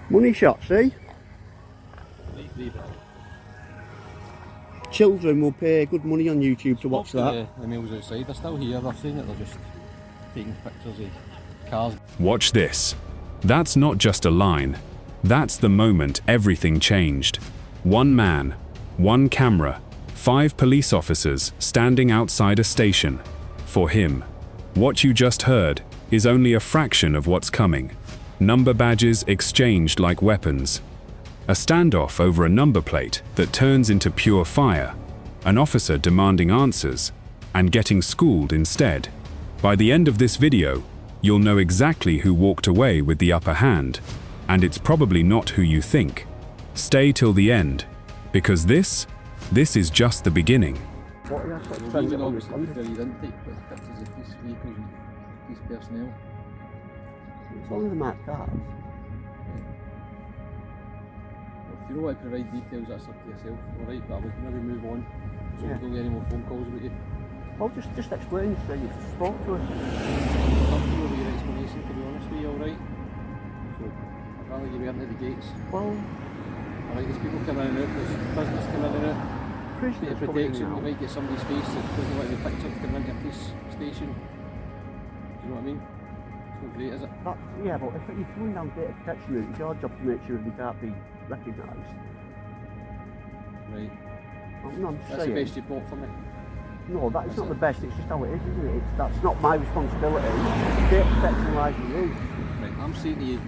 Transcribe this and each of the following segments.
Money shot, see? Children will pay good money on YouTube to watch that. The meals outside, they're still here, they're saying that they're just taking pictures of cars. Watch this. That's not just a line. That's the moment everything changed. One man, one camera, 5 police officers standing outside a station. For him, what you just heard is only a fraction of what's coming. Number badges exchanged like weapons. A standoff over a number plate that turns into pure fire. An officer demanding answers and getting schooled instead. By the end of this video, you'll know exactly who walked away with the upper hand, and it's probably not who you think. Stay till the end, because this is just the beginning. What are you actually trying to get on this country? He didn't take pictures of police vehicles and police personnel. It's only the marked cars. If you don't want to provide details, that's up to yourself. Alright, but we can maybe move on. So we don't get any more phone calls about you. Well, just explain, so you spoke to us. I'm up to you with your explanation, to be honest with you, alright? So, I'd rather you weren't at the gates. Well, Alright, there's people coming in and out, there's business coming in and out. Bit of protection, you might get somebody's face that doesn't want to be picked up to come into a police station. Do you know what I mean? It's not great, is it? Yeah, but if you're coming down data protection route, it's your job to make sure they can't be recognised. Right. No, I'm just That's saying. the best you've got for me. No, that's not the best, it's just how it is, isn't it? That's not my responsibility. Data protection lies with you. Right, I'm saying to you,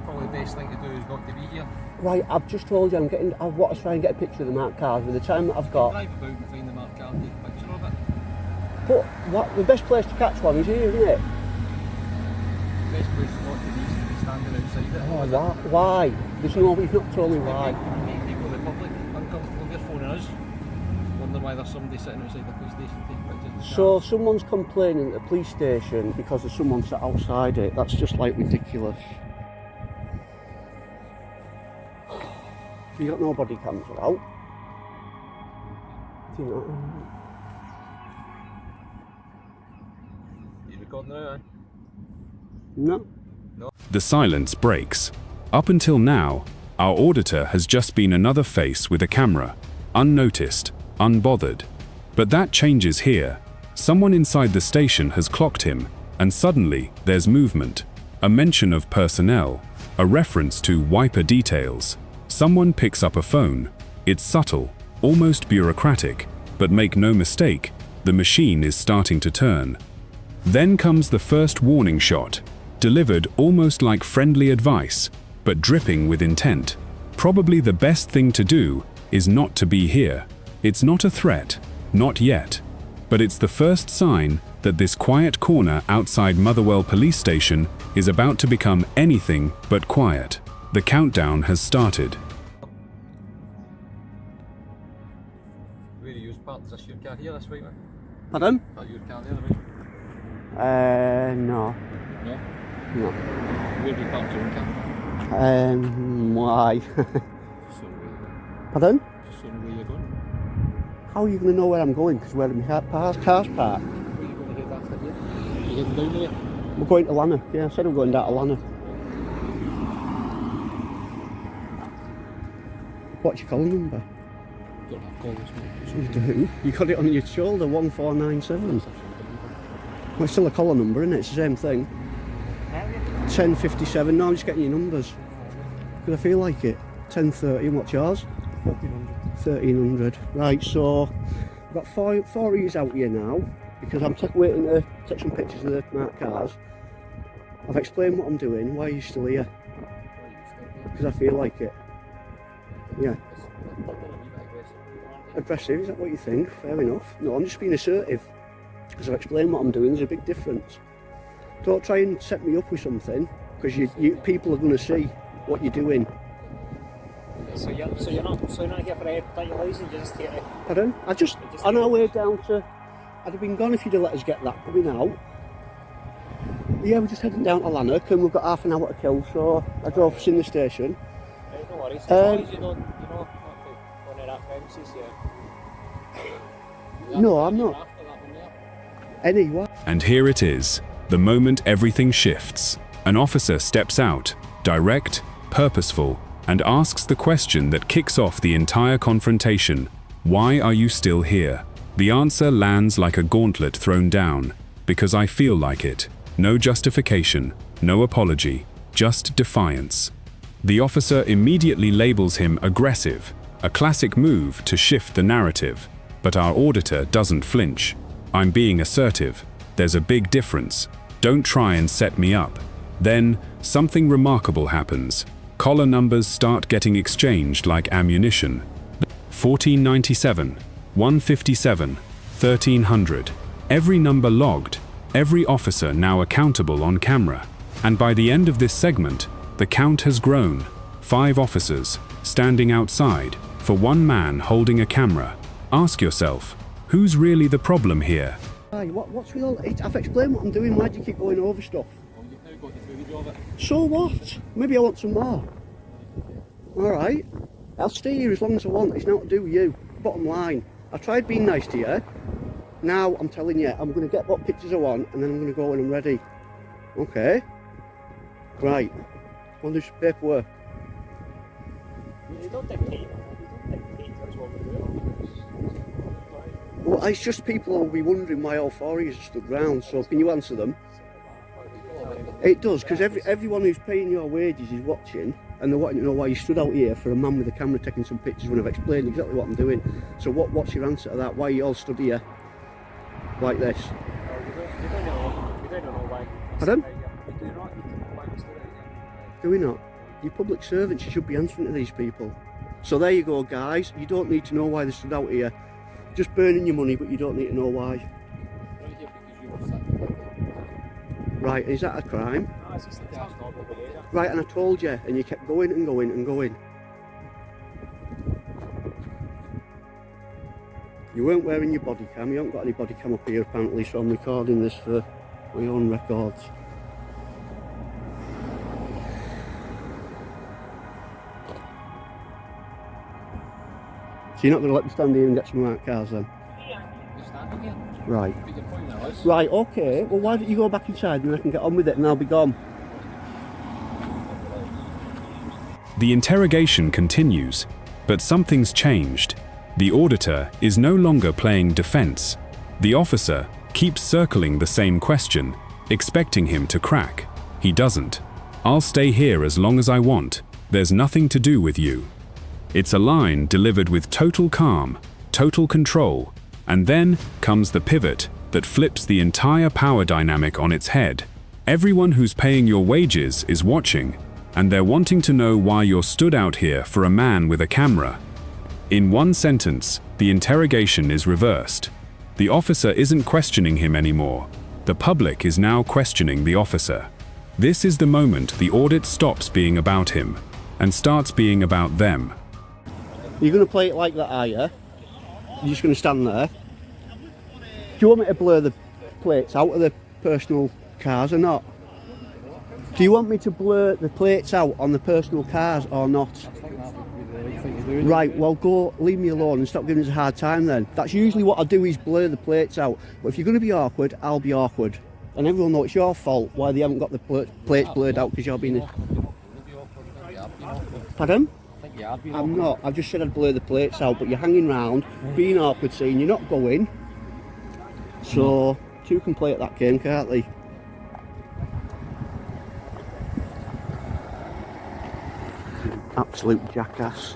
probably the best thing to do is not to be here. Right, I've just told you I want to try and get a picture of the marked cars with the time that I've got. Drive about and find the marked car and take a picture of it. But what, the best place to catch one is here, isn't it? The best place not to be is standing outside it. Oh, why? You've not told me why. Make people in the public uncomfortable. They're phoning us. Wonder why there's somebody sitting outside the police station taking pictures of the So someone's complaining at the police station because there's someone sat outside it. That's just like ridiculous. You got no body cams out. Do you know? You recording now, eh? No. The silence breaks. Up until now, our auditor has just been another face with a camera, unnoticed, unbothered. But that changes here. Someone inside the station has clocked him, and suddenly there's movement. A mention of personnel, a reference to wiper details. Someone picks up a phone. It's subtle, almost bureaucratic, but make no mistake, the machine is starting to turn. Then comes the first warning shot, delivered almost like friendly advice, but dripping with intent. Probably the best thing to do is not to be here. It's not a threat, not yet, but it's the first sign that this quiet corner outside Motherwell Police Station is about to become anything but quiet. The countdown has started. Where you use part? Is this your car here, this way, man? Pardon? Is that your car there, right? No. No? No. Where do you park your own car? Why? Just so where, Pardon? just so where you're going. How are you going to know where I'm going? Because where my car's parked. Where are you going to head after here? You're heading down there? We're going to Lanark. Yeah, I said I'm going down to Lanark. What's your collar number? Don't have calls, mate. You do. You got it on your shoulder, 1497. Well, it's still a collar number, isn't it? It's the same thing. 1057. No, I'm just getting your numbers. Because I feel like it. 1030. And what's yours? 1300. Right, so I've got four of these out here now because I'm waiting to take some pictures of the marked cars. I've explained what I'm doing. Why are you still here? Because I feel like it. Yeah. Aggressive, is that what you think? Fair enough. No, I'm just being assertive. Because I've explained what I'm doing, there's a big difference. Don't try and set me up with something, because people are going to see what you're doing. So you're not here for a particular reason, you're just here to... Pardon? On our way down to... I'd have been gone if you'd have let us get that coming out. Yeah, we're just heading down to Lanark and we've got half an hour to kill, so I drove us in the station. Right, no worries, as long as you know not to go near that premises here. No, I'm not. Anyway. And here it is, the moment everything shifts. An officer steps out, direct, purposeful, and asks the question that kicks off the entire confrontation. Why are you still here? The answer lands like a gauntlet thrown down. Because I feel like it. No justification, no apology, just defiance. The officer immediately labels him aggressive, a classic move to shift the narrative. But our auditor doesn't flinch. I'm being assertive. There's a big difference. Don't try and set me up. Then, something remarkable happens. Collar numbers start getting exchanged like ammunition. 1497, 157, 1300. Every number logged, every officer now accountable on camera. And by the end of this segment, the count has grown. 5 officers, standing outside, for one man holding a camera. Ask yourself, who's really the problem here? Hey, what's with all it? I've explained what I'm doing, why do you keep going over stuff? Well, you've now got the footage of it. So what? Maybe I want some more. Alright, I'll stay here as long as I want, it's not to do with you. Bottom line, I tried being nice to you. Now I'm telling you, I'm going to get what pictures I want and then I'm going to go when I'm ready. Okay? Right, want to do some paperwork. You don't dictate. You don't dictate to us what we're doing. Well, it's just people will be wondering why all 4 of you stood round, so can you answer them? It does, because everyone who's paying your wages is watching and they're wanting to know why you stood out here for a man with a camera taking some pictures when I've explained exactly what I'm doing. So what's your answer to that? Why you all stood here like this? We don't know why. Pardon? We do not know why we stood out here. Do we not? You're public servants, you should be answering to these people. So there you go, guys. You don't need to know why they stood out here. Just burning your money, but you don't need to know why. Right here because you were sat. Right, is that a crime? No, it's just not normal behaviour. Right, and I told you, and you kept going and going and going. You weren't wearing your body cam, you haven't got any body cam up here apparently, so I'm recording this for my own records. So you're not going to let me stand here and get some right cars then? You're standing here. Right. But your point now is, Right, okay. Well, why don't you go back inside and I can get on with it and I'll be gone. The interrogation continues, but something's changed. The auditor is no longer playing defense. The officer keeps circling the same question, expecting him to crack. He doesn't. I'll stay here as long as I want. There's nothing to do with you. It's a line delivered with total calm, total control, and then comes the pivot that flips the entire power dynamic on its head. Everyone who's paying your wages is watching, and they're wanting to know why you're stood out here for a man with a camera. In one sentence, the interrogation is reversed. The officer isn't questioning him anymore. The public is now questioning the officer. This is the moment the audit stops being about him and starts being about them. You're going to play it like that, are you? You're just going to stand there? Do you want me to blur the plates out of the personal cars or not? Do you want me to blur the plates out on the personal cars or not? Right, well go, leave me alone and stop giving us a hard time then. That's usually what I do, is blur the plates out. But if you're going to be awkward, I'll be awkward. And everyone knows it's your fault why they haven't got the plates blurred out because you're being... Pardon? I'm not. I've just said I'd blur the plates out, but you're hanging round, being awkward, saying you're not going. So, two can play at that game, can't they? Absolute jackass.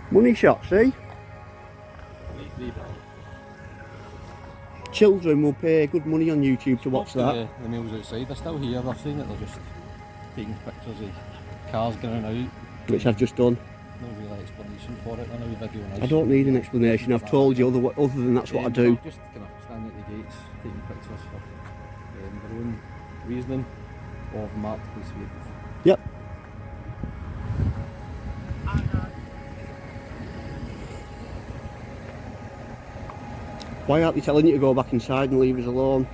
Money shot, see? Children will pay good money on YouTube to watch that. The meals outside, they're still here, they're saying that they're just taking pictures of cars going out. Which I've just done. No real explanation for it, I know video nice. I don't need an explanation, I've told you, other than that's what I do. Just kind of standing at the gates, taking pictures for their own reasoning of marked police vehicles. Yep. Why aren't they telling you to go back inside and leave us alone?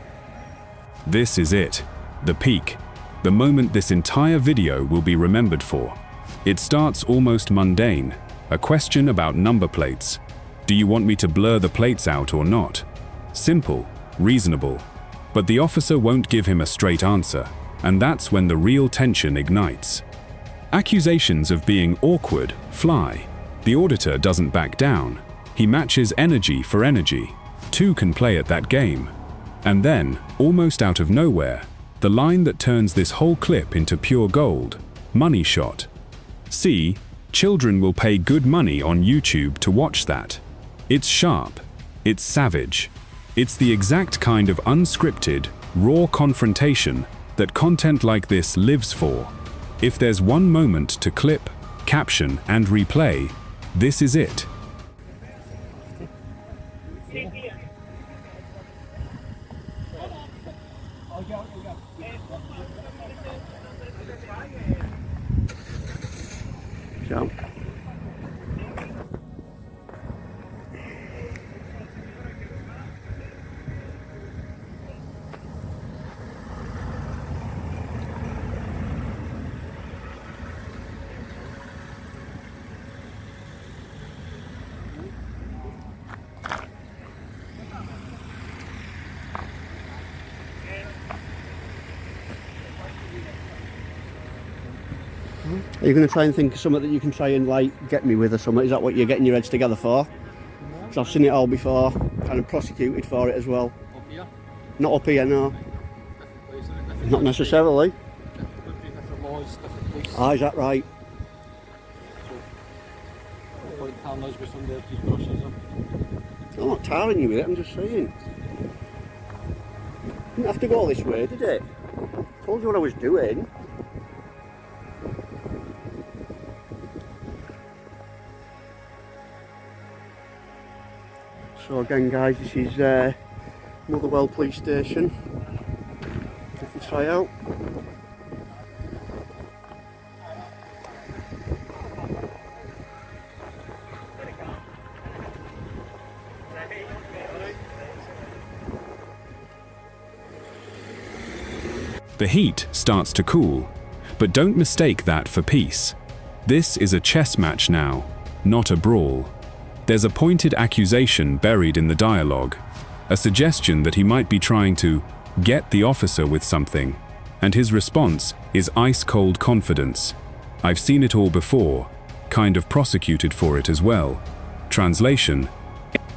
This is it, the peak, the moment this entire video will be remembered for. It starts almost mundane, a question about number plates. Do you want me to blur the plates out or not? Simple, reasonable. But the officer won't give him a straight answer, and that's when the real tension ignites. Accusations of being awkward fly. The auditor doesn't back down. He matches energy for energy. Two can play at that game. And then, almost out of nowhere, the line that turns this whole clip into pure gold. Money shot. See, children will pay good money on YouTube to watch that. It's sharp. It's savage. It's the exact kind of unscripted, raw confrontation that content like this lives for. If there's one moment to clip, caption, and replay, this is it. So. Are you going to try and think of something that you can try and like get me with or something? Is that what you're getting your heads together for? Because I've seen it all before, kind of prosecuted for it as well. Up here? Not up here, no. Different places, different Not necessarily. different country, different laws, different police. Ah, is that right? So, no point telling us with somebody else's brushes them. I'm not tarring you with it, I'm just saying. Didn't have to go this way, did it? Told you what I was doing. So again guys, this is Motherwell Police Station. If we try out. The heat starts to cool, but don't mistake that for peace. This is a chess match now, not a brawl. There's a pointed accusation buried in the dialogue, a suggestion that he might be trying to get the officer with something, and his response is ice-cold confidence. I've seen it all before, kind of prosecuted for it as well. Translation: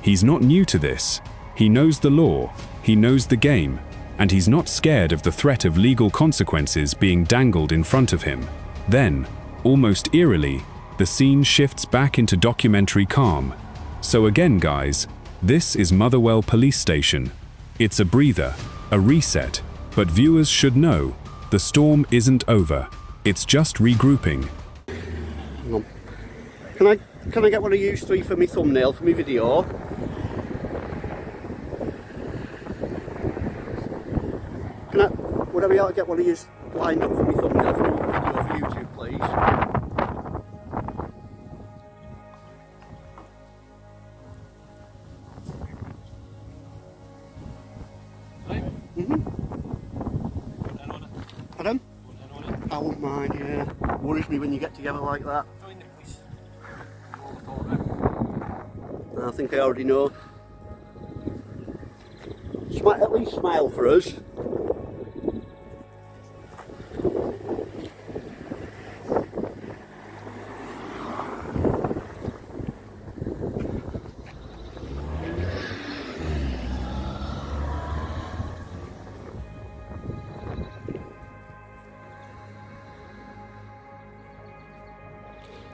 he's not new to this. He knows the law, he knows the game, and he's not scared of the threat of legal consequences being dangled in front of him. Then, almost eerily, the scene shifts back into documentary calm. So again guys, this is Motherwell Police Station. It's a breather, a reset, but viewers should know, the storm isn't over. It's just regrouping. Hang on. Can I get one of you three for my thumbnail, for my video? Would I be able to get one of you lined up for my thumbnail for my video for YouTube, please? Pardon? I wouldn't mind, yeah. Worries me when you get together like that. Join the police. I think I already know. At least smile for us.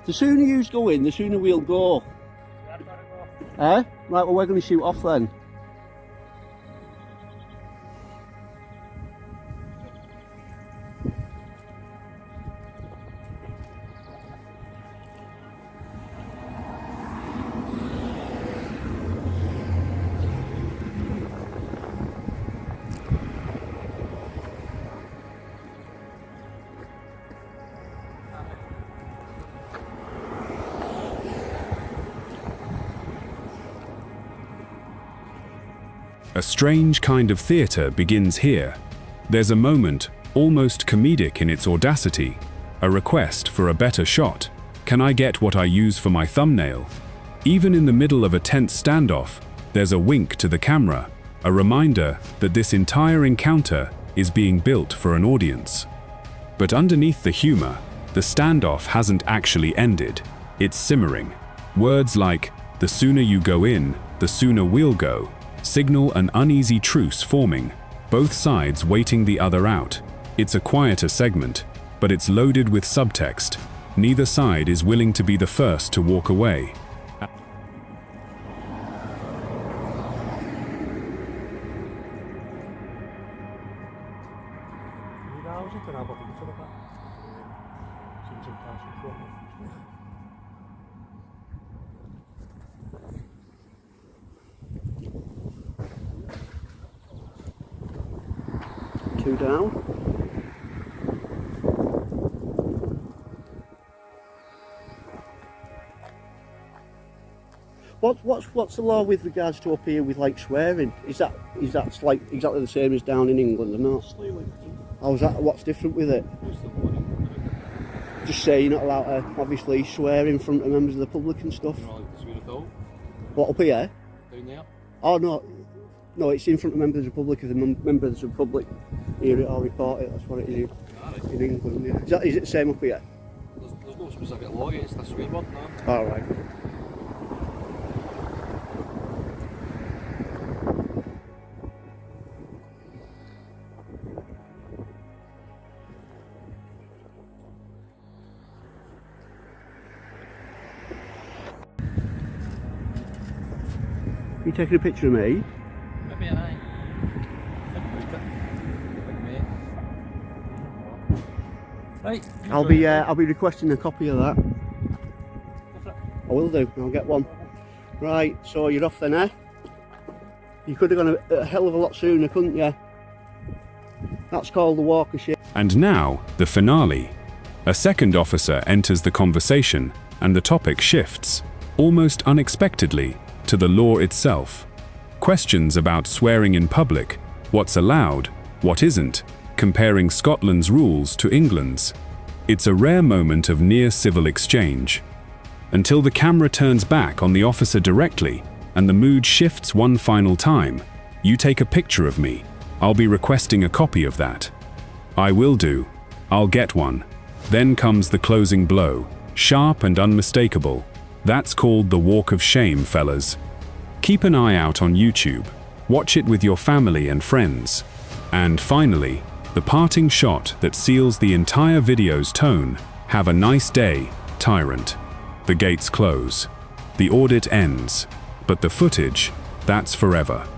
The sooner you go in, the sooner we'll go. Eh? Right, well we're going to shoot off then. A strange kind of theatre begins here. There's a moment, almost comedic in its audacity, a request for a better shot. Can I get what I use for my thumbnail? Even in the middle of a tense standoff, there's a wink to the camera, a reminder that this entire encounter is being built for an audience. But underneath the humor, the standoff hasn't actually ended. It's simmering. Words like, "The sooner you go in, the sooner we'll go," signal an uneasy truce forming, both sides waiting the other out. It's a quieter segment, but it's loaded with subtext. Neither side is willing to be the first to walk away. Two down. What's the law with regards to up here with like swearing? Is that like exactly the same as down in England or not? Slightly different. How's that? What's different with it? What's the warning? Just say you're not allowed to obviously swear in front of members of the public and stuff. You're not allowed to swear at all? What, up here? Down there? Oh no, it's in front of members of the public. If the members of the public hear it or report it, that's what it is in England. Yeah. Is it the same up here? There's no specific law against the swear word now. All right. You taking a picture of me? Maybe aye. Right. I'll be requesting a copy of that. I will do. I'll get one. Right. So you're off then, eh? You could have gone a hell of a lot sooner, couldn't you? That's called the walk of shame. And now, the finale. A second officer enters the conversation, and the topic shifts, almost unexpectedly, to the law itself. Questions about swearing in public, what's allowed, what isn't, comparing Scotland's rules to England's. It's a rare moment of near civil exchange. Until the camera turns back on the officer directly, and the mood shifts one final time. You take a picture of me. I'll be requesting a copy of that. I will do. I'll get one. Then comes the closing blow, sharp and unmistakable. That's called the walk of shame, fellas. Keep an eye out on YouTube. Watch it with your family and friends. And finally, the parting shot that seals the entire video's tone. Have a nice day, tyrant. The gates close. The audit ends. But the footage, that's forever.